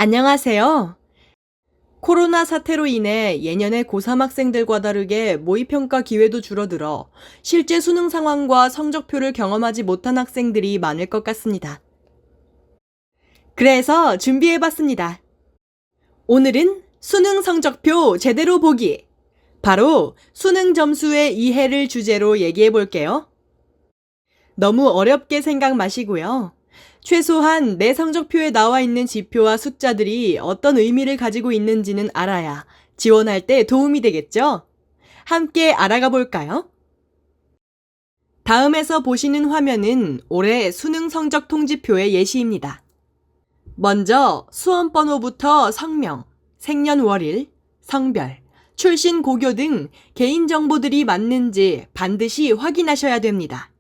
안녕하세요. 코로나 사태로 인해 예년의 고3 학생들과 다르게 모의평가 기회도 줄어들어 실제 수능 상황과 성적표를 경험하지 못한 학생들이 많을 것 같습니다. 그래서 준비해봤습니다. 오늘은 수능 성적표 제대로 보기. 바로 수능 점수의 이해를 주제로 얘기해 볼게요. 너무 어렵게 생각 마시고요. 최소한 내 성적표에 나와 있는 지표와 숫자들이 어떤 의미를 가지고 있는지는 알아야 지원할 때 도움이 되겠죠? 함께 알아가 볼까요? 다음에서 보시는 화면은 올해 수능 성적 통지표의 예시입니다. 먼저 수험번호부터 성명, 생년월일, 성별, 출신 고교 등 개인정보들이 맞는지 반드시 확인하셔야 됩니다.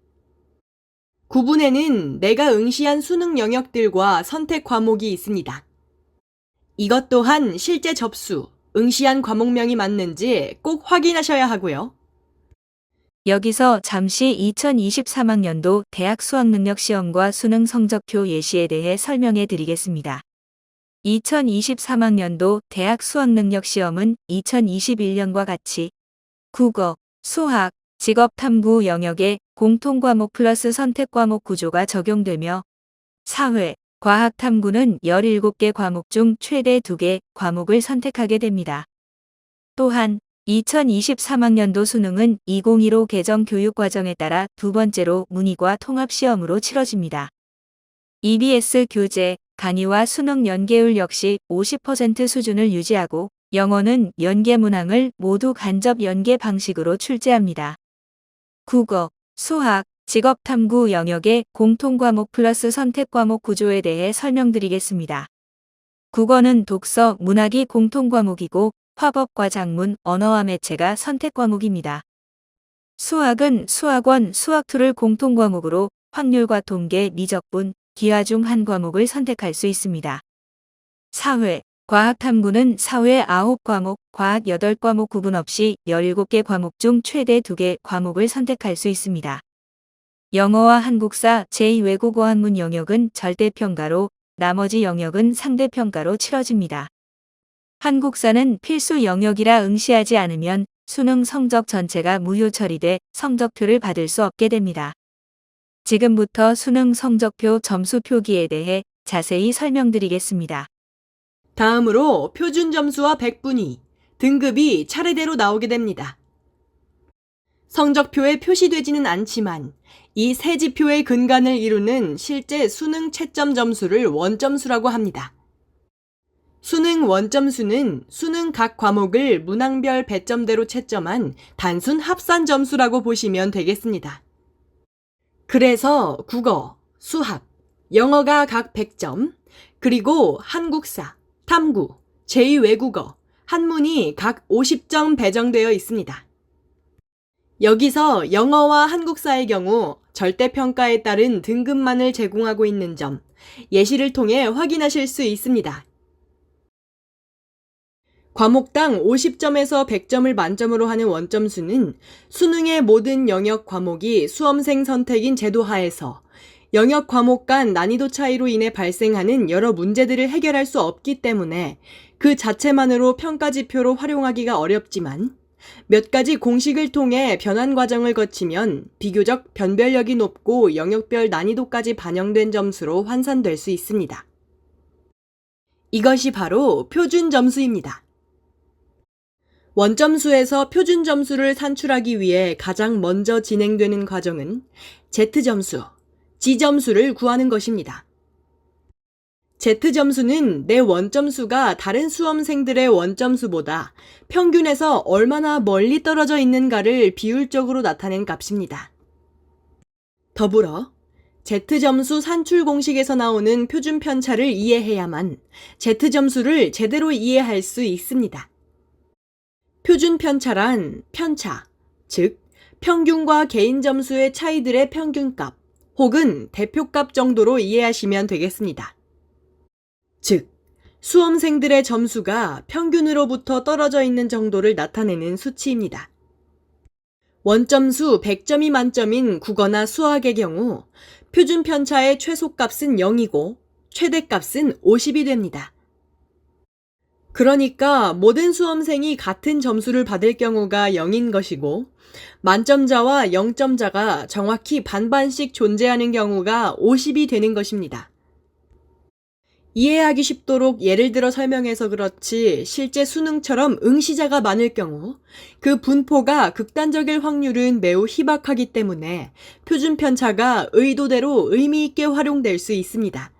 구분에는 내가 응시한 수능 영역들과 선택 과목이 있습니다. 이것 또한 실제 접수, 응시한 과목명이 맞는지 꼭 확인하셔야 하고요. 여기서 잠시 2023학년도 대학 수학능력시험과 수능 성적표 예시에 대해 설명해 드리겠습니다. 2023학년도 대학 수학능력시험은 2021년과 같이 국어, 수학, 직업탐구 영역의 공통과목 플러스 선택과목 구조가 적용되며 사회, 과학탐구는 17개 과목 중 최대 2개 과목을 선택하게 됩니다. 또한 2023학년도 수능은 2015 개정 교육과정에 따라 두 번째로 문이과 통합시험으로 치러집니다. EBS 교재, 강의와 수능 연계율 역시 50% 수준을 유지하고 영어는 연계 문항을 모두 간접 연계 방식으로 출제합니다. 국어, 수학, 직업탐구 영역의 공통과목 플러스 선택과목 구조에 대해 설명드리겠습니다. 국어는 독서, 문학이 공통과목이고 화법과 작문, 언어와 매체가 선택과목입니다. 수학은 수학원, 수학2를 공통과목으로 확률과 통계, 미적분, 기하 중 한 과목을 선택할 수 있습니다. 사회, 과학탐구는 사회 9과목, 과학 8과목 구분 없이 17개 과목 중 최대 2개 과목을 선택할 수 있습니다. 영어와 한국사, 제2외국어 한문 영역은 절대평가로, 나머지 영역은 상대평가로 치러집니다. 한국사는 필수 영역이라 응시하지 않으면 수능 성적 전체가 무효 처리돼 성적표를 받을 수 없게 됩니다. 지금부터 수능 성적표 점수 표기에 대해 자세히 설명드리겠습니다. 다음으로 표준 점수와 백분위, 등급이 차례대로 나오게 됩니다. 성적표에 표시되지는 않지만 이 세 지표의 근간을 이루는 실제 수능 채점 점수를 원점수라고 합니다. 수능 원점수는 수능 각 과목을 문항별 배점대로 채점한 단순 합산 점수라고 보시면 되겠습니다. 그래서 국어, 수학, 영어가 각 100점, 그리고 한국사, 탐구, 제2외국어, 한문이 각 50점 배정되어 있습니다. 여기서 영어와 한국사의 경우 절대평가에 따른 등급만을 제공하고 있는 점, 예시를 통해 확인하실 수 있습니다. 과목당 50점에서 100점을 만점으로 하는 원점수는 수능의 모든 영역 과목이 수험생 선택인 제도 하에서 영역 과목 간 난이도 차이로 인해 발생하는 여러 문제들을 해결할 수 없기 때문에 그 자체만으로 평가 지표로 활용하기가 어렵지만 몇 가지 공식을 통해 변환 과정을 거치면 비교적 변별력이 높고 영역별 난이도까지 반영된 점수로 환산될 수 있습니다. 이것이 바로 표준 점수입니다. 원점수에서 표준 점수를 산출하기 위해 가장 먼저 진행되는 과정은 Z점수, G점수를 구하는 것입니다. Z점수는 내 원점수가 다른 수험생들의 원점수보다 평균에서 얼마나 멀리 떨어져 있는가를 비율적으로 나타낸 값입니다. 더불어 Z점수 산출 공식에서 나오는 표준 편차를 이해해야만 Z점수를 제대로 이해할 수 있습니다. 표준 편차란 편차, 즉 평균과 개인 점수의 차이들의 평균값 혹은 대표값 정도로 이해하시면 되겠습니다. 즉, 수험생들의 점수가 평균으로부터 떨어져 있는 정도를 나타내는 수치입니다. 원점수 100점이 만점인 국어나 수학의 경우 표준 편차의 최소값은 0이고 최대값은 50이 됩니다. 그러니까 모든 수험생이 같은 점수를 받을 경우가 0인 것이고, 만점자와 0점자가 정확히 반반씩 존재하는 경우가 50이 되는 것입니다. 이해하기 쉽도록 예를 들어 설명해서 그렇지 실제 수능처럼 응시자가 많을 경우 그 분포가 극단적일 확률은 매우 희박하기 때문에 표준 편차가 의도대로 의미 있게 활용될 수 있습니다.